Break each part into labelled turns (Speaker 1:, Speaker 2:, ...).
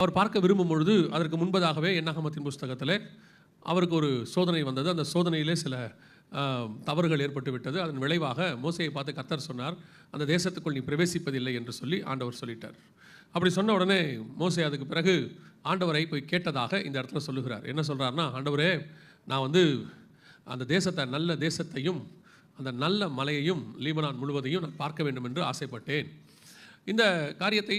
Speaker 1: அவர் பார்க்க விரும்பும் பொழுது அதற்கு முன்பதாகவே என்னாகமத்தின் புஸ்தகத்தில் அவருக்கு ஒரு சோதனை வந்தது. அந்த சோதனையிலே சில தவறுகள் ஏற்பட்டு விட்டது. அதன் விளைவாக மோசேயை பார்த்து கர்த்தர் சொன்னார், அந்த தேசத்துக்குள் நீ பிரவேசிப்பதில்லை என்று சொல்லி ஆண்டவர் சொல்லிட்டார். அப்படி சொன்ன உடனே மோசே அதுக்கு பிறகு ஆண்டவரை போய் கேட்டதாக இந்த இடத்துல சொல்லுகிறார். என்ன சொல்கிறாருன்னா, ஆண்டவரே, நான் அந்த தேசத்தை, நல்ல தேசத்தையும் அந்த நல்ல மலையையும் லீபனான் முழுவதையும் நான் பார்க்க வேண்டும் என்று ஆசைப்பட்டேன். இந்த காரியத்தை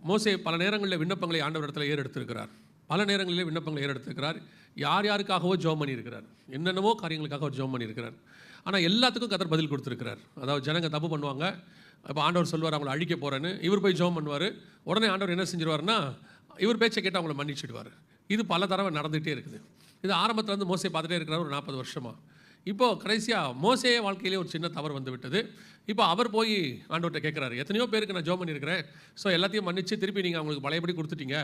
Speaker 1: மோசே பல நேரங்களில் விண்ணப்பங்களை ஆண்டவரிடத்தில் ஏறெடுத்திருக்கிறார். பல நேரங்களிலே விண்ணப்பங்களை ஏறெடுத்திருக்கிறார். யார் யாருக்காகவோ ஜெபம் பண்ணியிருக்கிறார். என்னென்னவோ காரியங்களுக்காக அவர் ஜெபம் பண்ணியிருக்கிறார். ஆனால் எல்லாத்துக்கும் கர்த்தர் பதில் கொடுத்துருக்கிறார். அதாவது ஜனங்க தப்பு பண்ணுவாங்க, இப்போ ஆண்டவர் சொல்லுவார் அவங்களை அழிக்க போகிறேன்னு, இவர் போய் ஜெபம் பண்ணுவார். உடனே ஆண்டவர் என்ன செஞ்சிருவார்னா, இவர் பேச்சை கேட்டு அவங்கள மன்னிச்சிடுவார். இது பல தடவை நடந்துகிட்டே இருக்குது. இது ஆரம்பத்தில் வந்து மோசே பார்த்துட்டே இருக்கிறார் ஒரு 40 வருஷமாக. இப்போது கடைசியாக மோசே வாழ்க்கையிலே ஒரு சின்ன தவறு வந்து விட்டது. இப்போ அவர் போய் ஆண்டவர்கிட்ட கேட்குறாரு, எத்தனையோ பேருக்கு நான் ஜெபம் பண்ணியிருக்கிறேன், ஸோ எல்லாத்தையும் மன்னிச்சு திருப்பி நீங்கள் அவங்களுக்கு பழையபடி கொடுத்துட்டீங்க.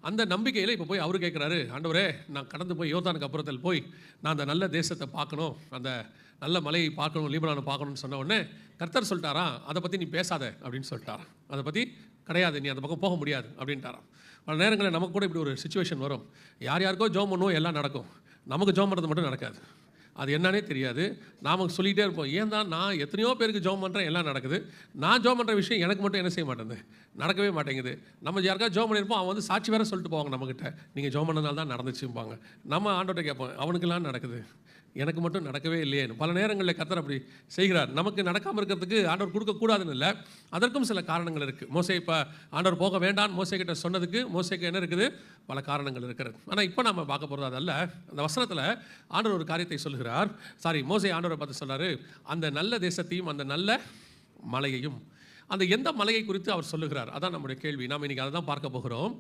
Speaker 1: அந்த நம்பிக்கையில் இப்போ போய் அவரு கேட்குறாரு, ஆண்டவரே, நான் கடந்து போய் யோர்தானுக்கு அப்புறத்தில் போய் நான் அந்த நல்ல தேசத்தை பார்க்கணும், அந்த நல்ல மலையை பார்க்கணும், லீபனானை பார்க்கணும்னு சொன்ன உடனே கர்த்தர் சொல்லிட்டாரா, அதை பற்றி நீ பேசாத அப்படின்னு சொல்லிட்டாராம். அதை பற்றி கிடையாது, நீ அந்த பக்கம் போக முடியாது அப்படின்ட்டாராம். பல நேரங்களில் நமக்கு கூட இப்படி ஒரு சுச்சுவேஷன் வரும். யார் யாருக்கோ ஜெபம் பண்ணுவோம், எல்லாம் நடக்கும். நமக்கு ஜெபம் பண்ணுறது மட்டும் நடக்காது. அது என்னன்னே தெரியாது. நாம் சொல்லிகிட்டே இருப்போம், ஏன் தான் நான் எத்தனையோ பேருக்கு ஜெபம் பண்ணுறேன், எல்லாம் நடக்குது, நான் ஜெபம் பண்ணுற விஷயம் எனக்கு மட்டும் என்ன செய்ய மாட்டேங்குது, நடக்கவே மாட்டேங்குது. நம்ம யாருக்காவது ஜெபம் பண்ணியிருப்போம், அவன் வந்து சாட்சி வேறு சொல்லிட்டு போவாங்க நம்மக்கிட்ட, நீங்கள் ஜெபம் பண்ணனால தான் நடந்துச்சுப்பாங்க. நம்ம ஆண்டவர்கிட்ட கேட்போம், அவனுக்கெல்லாம் நடக்குது, எனக்கு மட்டும் நடக்கவே இல்லையேன்னு. பல நேரங்களில் கர்த்தர் அப்படி செய்கிறார். நமக்கு நடக்காமல் இருக்கிறதுக்கு ஆண்டவர் கொடுக்கக்கூடாதுன்னு இல்லை, அதற்கும் சில காரணங்கள் இருக்குது. மோசே இப்போ ஆண்டவர் போக வேண்டான்னு மோசே கிட்ட சொன்னதுக்கு மோசேக்கு என்ன இருக்குது, பல காரணங்கள் இருக்கிறது. ஆனால் இப்போ நம்ம பார்க்க போகிறது அதல்ல. அந்த வசனத்தில் ஆண்டவர் ஒரு காரியத்தை சொல்கிறார். மோசே ஆண்டவரை பார்த்து சொல்கிறாரு, அந்த நல்ல தேசத்தையும் அந்த நல்ல மலையையும். அந்த எந்த மலையை குறித்து அவர் சொல்லுகிறார், அதான் நம்முடைய கேள்வி. நாம் இன்றைக்கி அதை தான் பார்க்க போகிறோம்.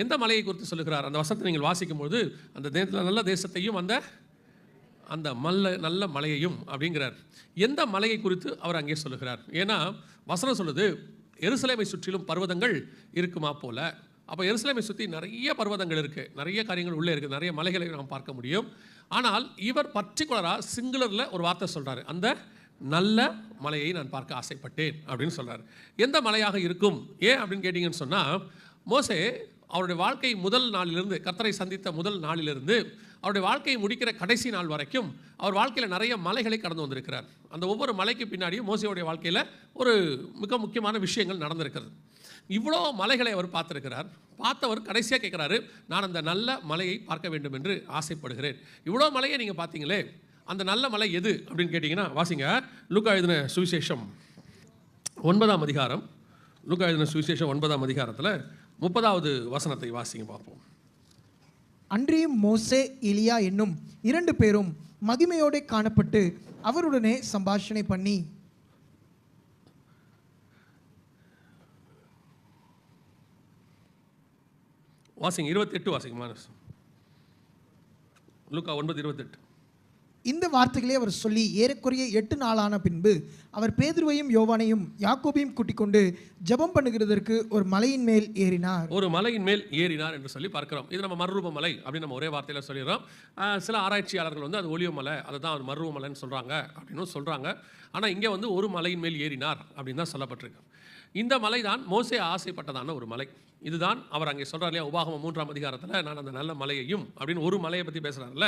Speaker 1: எந்த மலையை குறித்து சொல்லுகிறார்? அந்த வசனத்தை நீங்கள் வாசிக்கும்போது அந்த நல்ல தேசத்தையும் அந்த நல்ல மலையையும் அப்படிங்கிறார். எந்த மலையை குறித்து அவர் அங்கே சொல்லுகிறார்? ஏன்னா வசனம் சொல்லுது, எருசலேமை சுற்றிலும் பர்வதங்கள் இருக்குமா போல. அப்போ எருசலேமை சுற்றி நிறைய பர்வதங்கள் இருக்குது, நிறைய காரியங்கள் உள்ளே இருக்குது, நிறைய மலைகளை நாம் பார்க்க முடியும். ஆனால் இவர் பர்டிகுலராக சிங்குலரில் ஒரு வார்த்தை சொல்கிறார், அந்த நல்ல மலையை நான் பார்க்க ஆசைப்பட்டேன் அப்படின்னு சொல்கிறார். எந்த மலையாக இருக்கும்? ஏன் அப்படின்னு கேட்டிங்கன்னு சொன்னால், மோசே அவருடைய வாழ்க்கை முதல் நாளிலிருந்து, கர்த்தரை சந்தித்த முதல் நாளிலிருந்து அவருடைய வாழ்க்கையை முடிக்கிற கடைசி நாள் வரைக்கும் அவர் வாழ்க்கையில் நிறைய மலைகளை கடந்து வந்திருக்கிறார். அந்த ஒவ்வொரு மலைக்கு பின்னாடியும் மோசேயுடைய வாழ்க்கையில் ஒரு மிக முக்கியமான விஷயங்கள் நடந்திருக்கிறது. இவ்வளோ மலைகளை அவர் பார்த்துருக்கிறார். பார்த்தவர் கடைசியாக கேட்குறாரு, நான் அந்த நல்ல மலையை பார்க்க வேண்டும் என்று ஆசைப்படுகிறேன். இவ்வளோ மலையை நீங்கள் பார்த்தீங்களே, அந்த நல்ல மலை எது அப்படின்னு கேட்டிங்கன்னா, வாசிங்க லூக்கா எழுதின சுவிசேஷம் 9ஆம் அதிகாரம். லூக்கா எழுதின சுவிசேஷம் 9ஆம் அதிகாரத்தில் 30வது வசனத்தை வாசிங்க பார்ப்போம்.
Speaker 2: அன்றியும் மோசே எலியா என்னும் 2 பேரும் மகிமையோடு காணப்பட்டு அவருடனே சம்பாஷணை பண்ணி.
Speaker 1: வாசிங்க 28 வாசிங்க. லூக்கா 9:28.
Speaker 2: இந்த வார்த்தைகளே அவர் சொல்லி ஏறக்குறைய 8 நாளான பின்பு அவர் பேதுருவையும் யோவானையும் யாக்கோபையும் கூட்டிக் கொண்டு ஜெபம் பண்ணுகிறதற்கு ஒரு மலையின் மேல் ஏறினார் என்று சொல்லி பார்க்கிறோம். இது நம்ம மறுரூப மலை அப்படின்னு நம்ம ஒரே வார்த்தையில் சொல்லிடுறோம். சில ஆராய்ச்சியாளர்கள் வந்து அது ஒலிவ மலை, அதை தான் மறுரூப மலைன்னு சொல்கிறாங்க அப்படின்னு சொல்கிறாங்க. ஆனால் இங்கே வந்து ஒரு மலையின் மேல் ஏறினார் அப்படின்னு தான் சொல்லப்பட்டிருக்கு. இந்த மலை தான் மோசே ஆசைப்பட்டதான ஒரு மலை. இதுதான் அவர் அங்கே சொல்கிறார் இல்லையா, உபாகமம் 3ஆம் அதிகாரத்தில் நான் அந்த நல்ல மலையையும் அப்படின்னு ஒரு மலையை பற்றி பேசுகிறார்ல.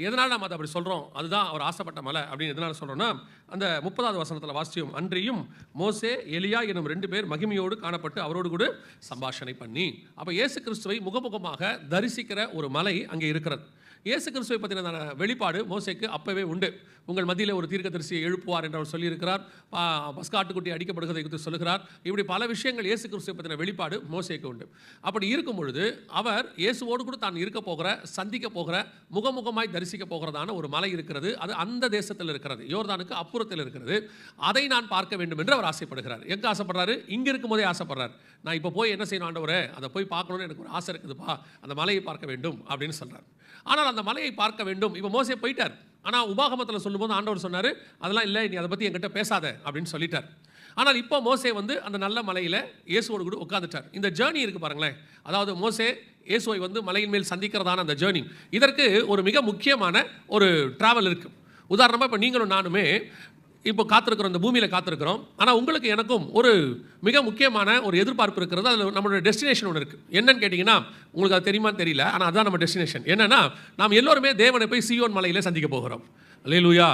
Speaker 2: எதனால் நம்ம அதை அப்படி சொல்கிறோம், அதுதான் அவர் ஆசைப்பட்ட மலை அப்படின்னு எதனால் சொல்கிறோன்னா, அந்த 30வது வசனத்தில் வாசியும், அன்றியும் மோசே எலியா எனும் 2 பேர் மகிமையோடு காணப்பட்டு அவரோடு கூட சம்பாஷணை பண்ணி. அப்போ இயேசு கிறிஸ்துவை முகமுகமாக தரிசிக்கிற ஒரு மலை அங்கே இருக்கிறது. இயேசு கிறிஸ்துவை பற்றின வெளிப்பாடு மோசேக்கு அப்பவே உண்டு. உங்கள் மத்தியில் ஒரு தீர்க்கதரிசியை எழுப்புவார் என்று அவர் சொல்லியிருக்கிறார். பஸ்காட்டுக்குட்டி அடிக்கப்படுகிறதை குறித்து சொல்லுகிறார். இப்படி பல விஷயங்கள் இயேசு கிறிஸ்துவை பற்றின வெளிப்பாடு மோசேக்கு உண்டு. அப்படி இருக்கும் பொழுது அவர் இயேசுவோடு கூட தான் இருக்க போகிற, சந்திக்க போகிற, முகமுகமாய் தரிசிக்க போகிறதான ஒரு மலை இருக்கிறது. அது அந்த தேசத்தில் இருக்கிறது, யோர்தானுக்கு அப்புறத்தில் இருக்கிறது. அதை நான் பார்க்க வேண்டும் என்று அவர் ஆசைப்படுகிறார். எங்கே ஆசைப்படுறாரு? இங்கே இருக்கும் போதே ஆசைப்படுறார். நான் இப்போ போய் என்ன செய்யணும் ஆண்டவரே, அதை போய் பார்க்கணும்னு எனக்கு ஒரு ஆசை இருக்குதுப்பா, அந்த மலையை பார்க்க வேண்டும் அப்படின்னு சொல்கிறார். ஆனால் அந்த மலையை பார்க்க வேண்டும். இப்போ மோசே போயிட்டார். ஆனால் உபாகமத்தில் சொல்லும்போது ஆண்டவர் சொன்னார், அதெல்லாம் இல்லை, நீ அதை பற்றி என்கிட்ட பேசாத அப்படின்னு சொல்லிட்டார். ஆனால் இப்போ மோசே வந்து அந்த நல்ல மலையில் இயேசுவோடு கூட உட்காந்துட்டார். இந்த ஜேர்னி இருக்குது பாருங்களேன். அதாவது மோசே இயேசுவை வந்து மலையின் மேல் சந்திக்கிறதான அந்த ஜேர்னி, இதற்கு ஒரு மிக முக்கியமான ஒரு ட்ராவல் இருக்குது. உதாரணமாக இப்போ நீங்களும் நானுமே
Speaker 1: இப்போ காத்திருக்கிறோம், இந்த பூமியில் காத்திருக்கிறோம். ஆனால் உங்களுக்கு எனக்கும் ஒரு மிக முக்கியமான ஒரு எதிர்பார்ப்பு இருக்கிறது. அதில் நம்மளோட டெஸ்டினேஷன் ஒன்று இருக்குது. என்னன்னு கேட்டிங்கன்னா, உங்களுக்கு அது தெரியுமான்னு தெரியல, ஆனால் அதுதான் நம்ம டெஸ்டினேஷன். என்னென்னா, நாம் எல்லோருமே தேவனை போய் சீயோன் மலையிலே சந்திக்க போகிறோம். அல்லேலூயா.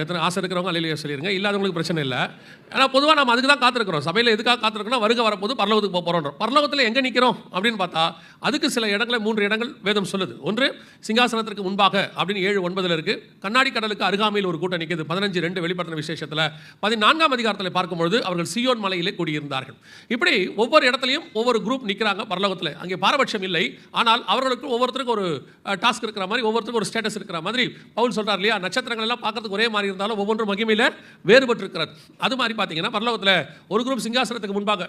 Speaker 1: எத்தனை ஆசை இருக்கிறவங்க அல்லேலூயா சொல்லிடுங்க. இல்லாதவங்களுக்கு பிரச்சனை இல்லை. ஏன்னா பொதுவாக நம்ம அதுக்கு தான் காத்திருக்கிறோம். சபையில் எதுக்காக காத்திருக்கிறோம்? வருகை வரப்போது பரலோகத்துக்கு போக போகிறோம். பரலோகத்தில் எங்கே நிற்கிறோம் அப்படின்னு பார்த்தா, அதுக்கு சில இடங்களை 3 இடங்கள் வேதம் சொல்லுது. ஒன்று, சிங்காசனத்திற்கு முன்பாக அப்படின்னு 7:9 இருக்குது. கண்ணாடி கடலுக்கு அருகாமையில் ஒரு கூட்டம் நிற்கிது. 15:2 வெளிப்படுத்தின விசேஷத்தில். 14ஆம் அதிகாரத்தில் பார்க்கும்பொழுது அவர்கள் சீயோன் மலையிலே கூடியிருந்தார்கள். இப்படி ஒவ்வொரு இடத்துலையும் ஒவ்வொரு குரூப் நிற்கிறாங்க பரலோகத்தில். அங்கே பாரபட்சம் இல்லை. ஆனால் அவர்களுக்கு ஒவ்வொருத்தருக்கும் ஒரு டாஸ்க் இருக்கிற மாதிரி, ஒவ்வொருத்தருக்கும் ஒரு ஸ்டேட்டஸ் இருக்கிற மாதிரி பவுல் சொல்கிறார் இல்லையா, நட்சத்திரங்கள் எல்லாம் பார்க்கறதுக்கு ஒரே மாதிரி இருந்தாலும் ஒவ்வொன்றும் மகிமையில் வேறுபட்டு இருக்கிறது. அது மாதிரி பார்த்தீங்கன்னா பரலோகத்தில் ஒரு குரூப் சிங்காசனத்துக்கு முன்பாக,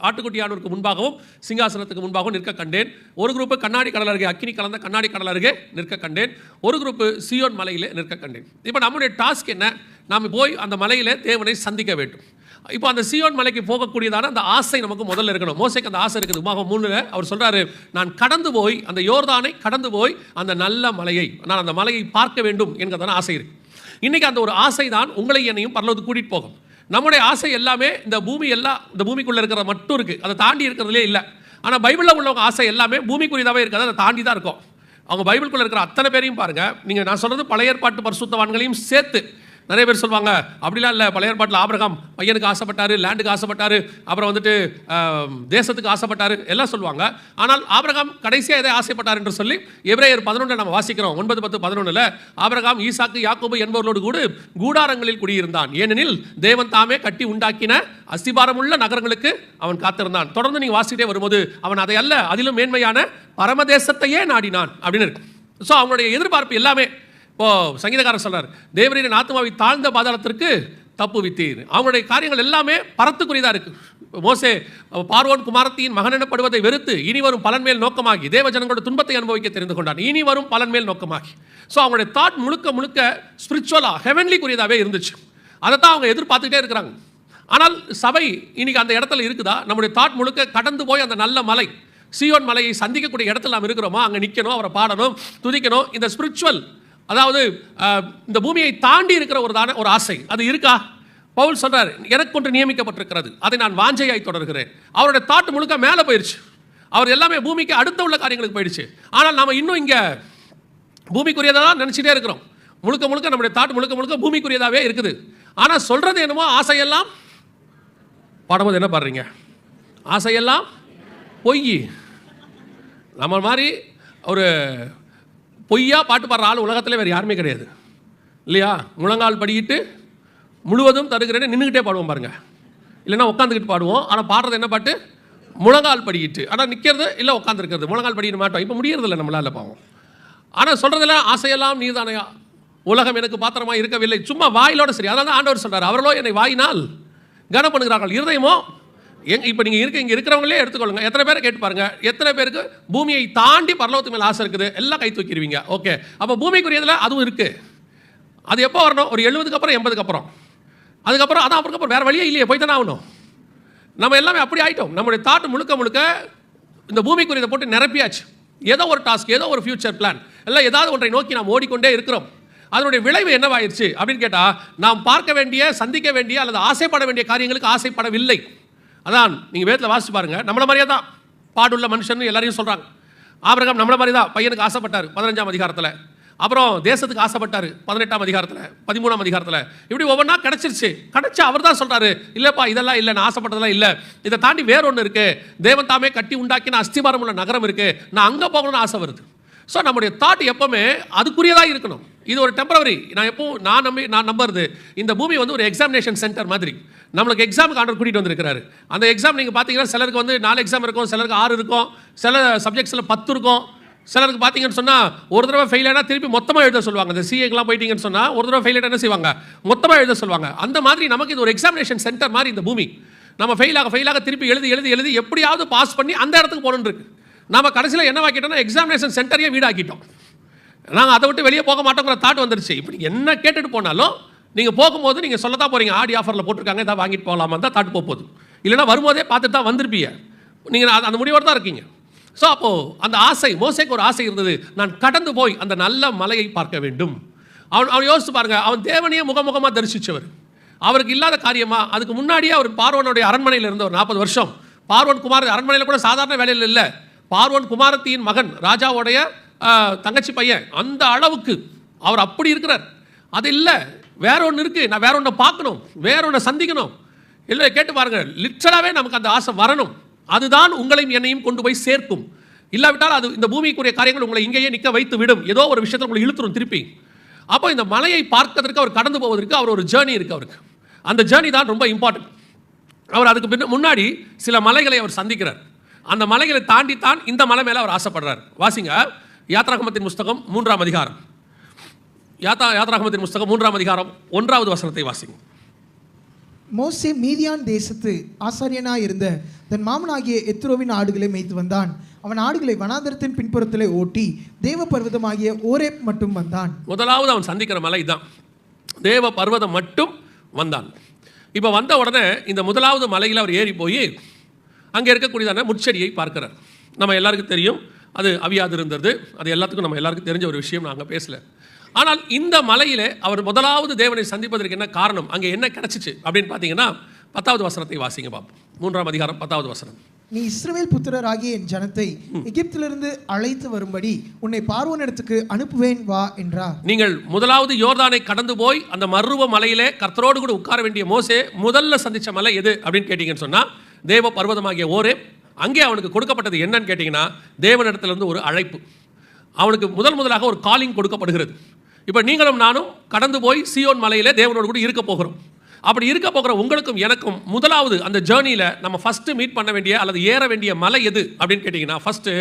Speaker 1: ஆட்டுக்குட்டியானவருக்கு முன்பாகவும் சிங்காசனத்துக்கு முன்பாகவும் நிற்க கண்டேன். ஒரு குரூப்பு கண்ணாடி கடல் அருகே, அக்கினி கலந்த கண்ணாடி கடல் அருகே நிற்க கண்டேன். ஒரு குரூப்பு சீயோன் மலையிலே நிற்க கண்டேன். இப்போ நம்முடைய டாஸ்க் என்ன? நாம் போய் அந்த மலையிலே தேவனை சந்திக்க வேண்டும். இப்போ அந்த சீயோன் மலைக்கு போகக்கூடியதான அந்த ஆசை நமக்கு முதல்ல இருக்கணும். மோசேக்கு அந்த ஆசை இருக்குது. உபாகமம் 3 அவர் சொல்றாரு, நான் கடந்து போய் அந்த யோர்தானை கடந்து போய் அந்த நல்ல மலையை, நான் அந்த மலையை பார்க்க வேண்டும் என்கிறதான ஆசை இருக்கு. இன்னைக்கு அந்த ஒரு ஆசை தான் உங்களை என்னையும் பரலோகத்துக்கு கூட்டிட்டு போகும். நம்முடைய ஆசை எல்லாமே இந்த பூமி எல்லாம், இந்த பூமிக்குள்ள இருக்கிறத மட்டும் இருக்கு, அதை தாண்டி இருக்கிறதுலே இல்லை. ஆனால் பைபிளில் உள்ளவங்க ஆசை எல்லாமே பூமிக்குரியதாகவே இருக்காது, அதை தாண்டி தான் இருக்கும். அவங்க பைபிளுக்குள்ள இருக்கிற அத்தனை பேரையும் பாருங்க. நீங்கள் நான் சொல்றது பழைய ஏற்பாட்டு பரிசுத்தவான்களையும் சேர்த்து. நிறைய பேர் சொல்லுவாங்க அப்படிலாம் இல்லை, பழைய ஏற்பாட்டில் ஆபிரகாம் பையனுக்கு ஆசைப்பட்டாரு, லேண்டுக்கு ஆசைப்பட்டாரு, அப்புறம் வந்துட்டு தேசத்துக்கு ஆசைப்பட்டாரு எல்லாம் சொல்லுவாங்க. ஆனால் ஆபிரகாம் கடைசியாக எதை ஆசைப்பட்டார் என்று சொல்லி எபிரேயர் 11 நம்ம வாசிக்கிறோம். 9, 10, 11 ஆபிரகாம் ஈசாக்கு யாக்கோபு என்பவர்களோடு கூட கூடாரங்களில் குடியிருந்தான். ஏனெனில் தேவன் தாமே கட்டி உண்டாக்கின அஸ்திபாரமுள்ள நகரங்களுக்கு அவன் காத்திருந்தான். தொடர்ந்து நீங்கள் வாசிக்கிட்டே வரும்போது அவன் அதை அல்ல, அதிலும் மேன்மையான பரமதேசத்தையே நாடினான் அப்படின்னு இருக்கு. ஸோ அவனுடைய எதிர்பார்ப்பு எல்லாமே, இப்போ சங்கீதக்காரர் சொல்றார், தேவரீரின் ஆத்துமாவை தாழ்ந்த பாதாளத்திற்கு தப்புவித்தீர். அவங்களுடைய காரியங்கள் எல்லாமே பரத்துக்குரியதாக இருக்கு. மோசே பார்வோன் குமாரத்தியின் மகன் எனப்படுவதை வெறுத்து இனி வரும் பலன் மேல் நோக்கமாகி தேவ ஜனங்களோட துன்பத்தை அனுபவிக்க தெரிந்து கொண்டான். இனி வரும் பலன் மேல் நோக்கமாகி. ஸோ அவங்களுடைய தாட் முழுக்க முழுக்க ஸ்பிரிச்சுவலாக ஹெவன்லிக்குரியதாகவே இருந்துச்சு. அதை தான் அவங்க எதிர்பார்த்துட்டே இருக்கிறாங்க. ஆனால் சபை இன்னைக்கு அந்த இடத்துல இருக்குதா? நம்முடைய தாட் முழுக்க கடந்து போய் அந்த நல்ல மலை சீயோன் மலையை சந்திக்கக்கூடிய இடத்துல நாம் இருக்கிறோமா? அங்கே நிற்கணும், அவரை பாடணும், துதிக்கணும். இந்த ஸ்பிரிச்சுவல், அதாவது இந்த பூமியை தாண்டி இருக்கிற ஒரு ஆசை அது இருக்கா? பவுல் சொல்றார், எனக்கு ஒன்று நியமிக்கப்பட்டிருக்கிறது, அதை நான் வாஞ்சையாய் தொடர்கிறேன். அவருடைய தாட் முழுக்க மேலே போயிடுச்சு. அவர் எல்லாமே பூமிக்கு அடுத்த உள்ள காரியங்களுக்கு போயிடுச்சு. ஆனால் நாம் இன்னும் இங்கே பூமிக்குரியதாக தான் நினச்சிட்டே இருக்கிறோம். முழுக்க முழுக்க நம்முடைய தாட் முழுக்க முழுக்க பூமிக்குரியதாகவே இருக்குது. ஆனால் சொல்றது என்னமோ ஆசையெல்லாம், பாடும்போது என்ன பாடுறீங்க? ஆசையெல்லாம் பொய். நம்ம மாதிரி ஒரு பொய்யா பாட்டு பாடுற ஆள் உலகத்தில் வேறு யாருமே கிடையாது இல்லையா? முழங்கால் படிக்கிட்டு முழுவதும் தருகிறேன்னு நின்றுக்கிட்டே பாடுவோம் பாருங்க, இல்லைன்னா உட்காந்துக்கிட்டு பாடுவோம். ஆனால் பாடுறது என்ன பாட்டு? முழங்கால் படிக்கிட்டு. ஆனால் நிற்கிறது இல்லை, உட்காந்துருக்கிறது. முழங்கால் படிக்க மாட்டோம், இப்போ முடியறதில்லை நம்மளால் பாவம். ஆனால் சொல்கிறதெல்லாம் ஆசையெல்லாம் நீதானையா, உலகம் எனக்கு பாத்திரமாக இருக்கவில்லை, சும்மா வாயிலோட சரி. அதான் ஆண்டவர் சொல்கிறார், அவர்களோ என்னை வாயினால் கனம் பண்ணுகிறார்கள், இருதயமோ இப்போ நீங்கள் இங்கே இருக்கிறவங்களே எடுத்துக்கொள்ளுங்க. எத்தனை பேரை கேட்டு பாருங்க, எத்தனை பேருக்கு பூமியை தாண்டி பரலோகத்துக்கு மேலே ஆசை இருக்குது? எல்லாம் கை தூக்கிடுவீங்க. ஓகே, அப்போ பூமிக்குரியதில் அதுவும் இருக்குது. அது எப்போ வரணும்? ஒரு 70க்கு அப்புறம் 80க்கு அப்புறம். அதுக்கப்புறம் அதான் அப்புறம் வேறு வழியே இல்லையே, போய் தானே ஆகணும். நம்ம எல்லாமே அப்படி ஆகிட்டோம். நம்முடைய தாட் முழுக்க முழுக்க இந்த பூமிக்குரியதை போட்டு நிரப்பியாச்சு. ஏதோ ஒரு டாஸ்க், ஏதோ ஒரு ஃபியூச்சர் பிளான், எல்லாம் ஏதாவது ஒன்றை நோக்கி நாம் ஓடிக்கொண்டே இருக்கிறோம். அதனுடைய விளைவு என்னவாயிருச்சு அப்படின்னு கேட்டால், நாம் பார்க்க வேண்டிய, சந்திக்க வேண்டிய அல்லது ஆசைப்பட வேண்டிய காரியங்களுக்கு ஆசைப்படவில்லை. அதான் நீங்கள் வேதத்தில் வாசிச்சு பாருங்க, நம்மள மாதிரியே தான் பாடுள்ள மனுஷன் எல்லாரையும் சொல்கிறாங்க. ஆபிரகாம் நம்மள மாதிரி தான் பையனுக்கு ஆசைப்பட்டார் 15ஆம் அதிகாரத்தில். அப்புறம் தேசத்துக்கு ஆசைப்பட்டார் 18ஆம் அதிகாரத்தில், 13ஆம் அதிகாரத்தில். இப்படி ஒவ்வொன்றா கிடச்சிருச்சு. கிடச்சா அவர் தான் சொல்கிறாரு, இல்லைப்பா இதெல்லாம் இல்லை, நான் ஆசைப்பட்டதெல்லாம் இல்லை, இதை தாண்டி வேற ஒன்று இருக்குது, தேவன் தாமே கட்டி உண்டாக்கின அஸ்திபாரம் உள்ள நகரம் இருக்குது, நான் அங்கே போகணும்னு ஆசை வருது. ஸோ நம்முடைய தாட் எப்போவுமே அதுக்குரியதாக இருக்கணும். இது ஒரு டெம்பரவரி. நான் நம்புறது, இந்த பூமி வந்து ஒரு எக்ஸாமினேஷன் சென்டர் மாதிரி. நம்மளுக்கு எக்ஸாமுக்கு ஆண்டவர் கூட்டிகிட்டு வந்திருக்கிறாரு. அந்த எக்ஸாம் நீங்கள் பார்த்தீங்கன்னா சிலருக்கு வந்து 4 எக்ஸாம் இருக்கும், சிலருக்கு 6 இருக்கும், சில சப்ஜெக்ட்ஸில் 10 இருக்கும். சிலருக்கு பார்த்தீங்கன்னு சொன்னால் ஒரு தடவை ஃபெயில் ஆனால் திருப்பி மொத்தமாக எழுத சொல்லுவாங்க. இந்த சிஏக்கெலாம் போயிட்டீங்கன்னு சொன்னால் ஒரு தடவை ஃபெயில் என்ன செய்வாங்க? மொத்தமாக எழுத சொல்லுவாங்க. அந்த மாதிரி நமக்கு இது ஒரு எக்ஸாமினேஷன் சென்டர் மாதிரி இந்த பூமி. நம்ம ஃபெயிலாக திருப்பி எழுதி எப்படியாவது பாஸ் பண்ணி அந்த இடத்துக்கு போகணுன்னு இருக்கு. நம்ம கடைசியில் என்ன வாக்கிட்டோம்னா எக்ஸாமினேஷன் சென்டரையே வீடாக்கிட்டோம். நாங்கள் அதை விட்டு வெளியே போக மாட்டோங்கிற தாட் வந்துருச்சு. இப்படி என்ன கேட்டுட்டு போனாலும் நீங்கள் போகும்போது நீங்கள் சொல்லத்தான் போகிறீங்க, ஆடி ஆஃபரில் போட்டிருக்காங்க, இதை வாங்கிட்டு போகலாமா தான் தாட் போகுது. இல்லைன்னா வரும்போதே பார்த்துட்டு தான் வந்திருப்பீங்க. நீங்கள் அந்த முடிவோடு தான் இருக்கீங்க. ஸோ அப்போது அந்த ஆசை, மோசேக்கு ஒரு ஆசை இருந்தது, நான் கடந்து போய் அந்த நல்ல மலையை பார்க்க வேண்டும். அவன் யோசித்து பாருங்க, அவன் தேவனையே முகமுகமாக தரிசித்தவர். அவருக்கு இல்லாத காரியமா? அதுக்கு முன்னாடியே அவர் பார்வோனுடைய அரண்மனையில் இருந்த ஒரு 40 வருஷம். பார்வோன் குமார் அரண்மனையில் கூட சாதாரண வேலையில் இல்லை. பார்வோன் குமாரத்தியின் மகன், ராஜாவுடைய தங்கச்சி பையன். அந்த அளவுக்கு அவர் அப்படி இருக்கிறார். அது இல்லை, வேற ஒன்று இருக்குது, நான் வேற ஒன்றை பார்க்கணும், வேற ஒன்றை சந்திக்கணும். இல்லை, கேட்டு பாருங்க, லிட்டரலாகவே நமக்கு அந்த ஆசை வரணும். அதுதான் உங்களையும் என்னையும் கொண்டு போய் சேர்க்கும். இல்லாவிட்டால் அது இந்த பூமிக்குரிய காரியங்கள் உங்களை இங்கேயே நிற்க வைத்து விடும். ஏதோ ஒரு விஷயத்தில் உங்களை இழுத்துரும் திருப்பி. அப்போ இந்த மலையை பார்க்கறதுக்கு, அவர் கடந்து போவதற்கு அவர் ஒரு ஜேர்னி இருக்குது அவருக்கு. அந்த ஜேர்னி தான் ரொம்ப இம்பார்ட்டன்ட். அவர் அதுக்கு முன்னாடி சில மலைகளை அவர் சந்திக்கிறார். அந்த மலைகளை தாண்டித்தான் இந்த மலை மேலே அவர் ஆசைப்படுறார். வாசிங்க யாத்ராகமத்தின் புஸ்தகம் 3ஆம் அதிகாரம். யாத்ராகமத்தின் புஸ்தகம் 3ஆம் அதிகாரம் 1வது வசனத்தை வாசிங்க.
Speaker 2: மோசே மீதியான் தேசத்து ஆசாரியனாய் இருந்த தன் மாமனாகிய எத்ரோவின் ஆடுகளை மேய்த்து வந்தான். அவன் ஆடுகளை வனாந்தரத்தின் பின்புறத்திலே ஓட்டி தேவ பர்வதமாகிய ஓரேப் மட்டும் வந்தான்.
Speaker 1: முதலாவது அவன் சந்திக்கிற மலை தான், தேவ பர்வதம் மட்டும் வந்தான். இப்போ வந்த உடனே இந்த முதலாவது மலையில் அவர் ஏறி போய் அங்கே இருக்கக்கூடியதான முட்செடியை பார்க்கிறார். நம்ம எல்லாருக்கும் தெரியும், அது அவியாது இருந்தது. அது எல்லாத்துக்கும் நம்ம எல்லாருக்கும் தெரிஞ்ச ஒரு விஷயம், நாங்கள் பேசல. ஆனால் இந்த மலையிலே அவர் முதலாவது தேவனை சந்திப்பதற்கு என்ன காரணம், அங்கே என்ன கிடைச்சிச்சு அப்படின்னு பார்த்தீங்கன்னா 10வது வசனத்தை வாசிங்க பார்ப்போம். 3ஆம் அதிகாரம் 10வது வசனம்.
Speaker 2: நீ இஸ்ரவேல் புத்திரராகிய என் ஜனத்தை எகிப்திலிருந்து அழைத்து வரும்படி உன்னை பார்வோனிடத்துக்கு அனுப்புவேன் வா என்றார்.
Speaker 1: நீங்கள் முதலாவது யோர்தானை கடந்து போய் அந்த மர்ருவ மலையிலே கர்த்தரோடு கூட உட்கார வேண்டிய மோசே முதல்ல சந்திச்ச மலை எது அப்படின்னு கேட்டீங்கன்னு சொன்னா தேவ பர்வதமாகிய ஓரேப். அங்கே அவனுக்கு கொடுக்கப்பட்டது என்னன்னு கேட்டிங்கன்னா தேவனிடத்திலிருந்து ஒரு அழைப்பு. அவனுக்கு முதலாக ஒரு காலிங் கொடுக்கப்படுகிறது. இப்போ நீங்களும் நானும் கடந்து போய் சீயோன் மலையிலே தேவனோடு கூட இருக்க போகிறோம். அப்படி இருக்க போகிற உங்களுக்கும் எனக்கும் முதலாவது அந்த ஜேர்னியில் நம்ம ஃபஸ்ட்டு மீட் பண்ண வேண்டிய அல்லது ஏற வேண்டிய மலை எது அப்படின்னு கேட்டிங்கன்னா ஃபஸ்ட்டு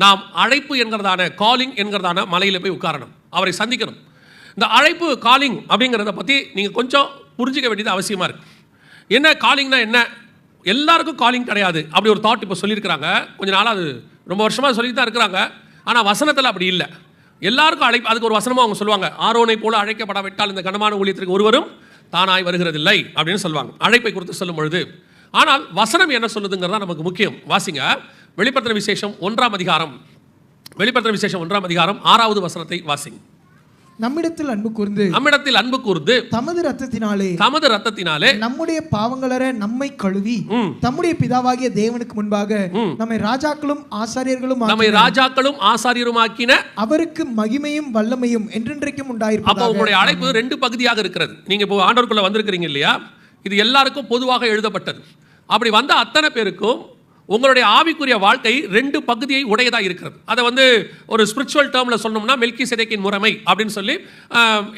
Speaker 1: நாம் அழைப்பு என்கிறதான, காலிங் என்கிறதான மலையில் போய் உட்காரணும், அவரை சந்திக்கணும். இந்த அழைப்பு, காலிங் அப்படிங்கிறத பற்றி நீங்கள் கொஞ்சம் புரிஞ்சிக்க வேண்டியது அவசியமாக இருக்குது. என்ன காலிங்னா என்ன? எல்லாருக்கும் காலிங் கிடையாது. அப்படி ஒரு தாட் இப்போ சொல்லியிருக்கிறாங்க. கொஞ்ச நாளாக அது ரொம்ப வருஷமாக சொல்லிட்டு தான் இருக்கிறாங்க. ஆனால் வசனத்தில் அப்படி இல்லை. எல்லாருக்கும் அழைப்பு. அதுக்கு ஒரு வசனமாக அவங்க சொல்லுவாங்க, ஆரோனை போல அழைக்கப்படாவிட்டால் இந்த கனமான ஊழியத்திற்கு ஒருவரும் தானாய் வருகிறதில்லை அப்படின்னு சொல்லுவாங்க அழைப்பை குறித்து சொல்லும் பொழுது. ஆனால் வசனம் என்ன சொல்லுதுங்கிறதா நமக்கு முக்கியம். வாசிங்க வெளிப்படுத்தின விசேஷம் 1ஆம் அதிகாரம். வெளிப்படுத்தின விசேஷம் 1ஆம் அதிகாரம் 6வது வசனத்தை வாசிங்க.
Speaker 2: நம்மிடத்தில் அன்பு கூர்ந்து தமது ரத்தத்தினாலே நம்முடைய பாவங்களற நம்மை கழுவி தம்முடைய பிதாவாகிய தேவனுக்கு முன்பாக நம்மை ராஜாக்களும் ஆசாரியரும் ஆக்கின அவருக்கு மகிமையும் வல்லமையும் என்றென்றைக்கும் உண்டாயிருப்பதாக.
Speaker 1: அப்போ உங்களுடைய அழைப்பு 2 பகுதியாக இருக்கிறது. நீங்க இப்போ ஆண்டவருக்குள்ள வந்திருக்கிறீங்க இல்லையா? இது எல்லாருக்கும் பொதுவாக எழுதப்பட்டது. அப்படி வந்த அத்தனை பேருக்கும் உங்களுடைய ஆவிக்குரிய வாழ்க்கை 2 பகுதியை உடையதாக இருக்கிறது. அதை ஒரு ஸ்பிரிச்சுவல் டேர்மில் சொன்னோம்னா மெல்கிசேதேக்கின் முறைமை அப்படின்னு சொல்லி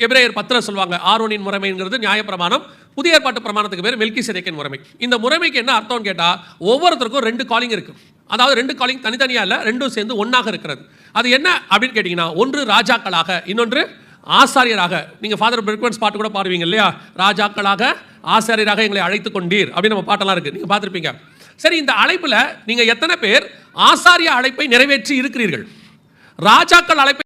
Speaker 1: எபிரேயர் 10 சொல்லுவாங்க. ஆரோனின் முறைமைங்கிறது நியாயப்பிரமாணம். புதிய ஏற்பாட்டு பிரமாணத்துக்கு பேர் மெல்கிசேதேக்கின் முறைமை. இந்த முறைமைக்கு என்ன அர்த்தம்னு கேட்டால் ஒவ்வொருத்தருக்கும் 2 காலிங் இருக்குது. அதாவது 2 காலிங் தனித்தனியாக இல்லை, 2 சேர்ந்து ஒன்றாக இருக்கிறது. அது என்ன அப்படின்னு கேட்டிங்கன்னா, ஒன்று ராஜாக்களாக, இன்னொன்று ஆசாரியராக. நீங்கள் ஃபாதர் பிரிக்வன்ஸ் பாட்டு கூட பாடுவீங்க இல்லையா? ராஜாக்களாக ஆசாரியராக எங்களை அழைத்து கொண்டீர் அப்படின்னு நம்ம பாட்டெல்லாம் இருக்குது, நீங்கள் பார்த்துருப்பீங்க. சரி, இந்த அழைப்பில் நீங்கள் எத்தனை பேர் ஆசாரிய அழைப்பை நிறைவேற்றி இருக்கிறீர்கள்? ராஜாக்கள் அழைப்பை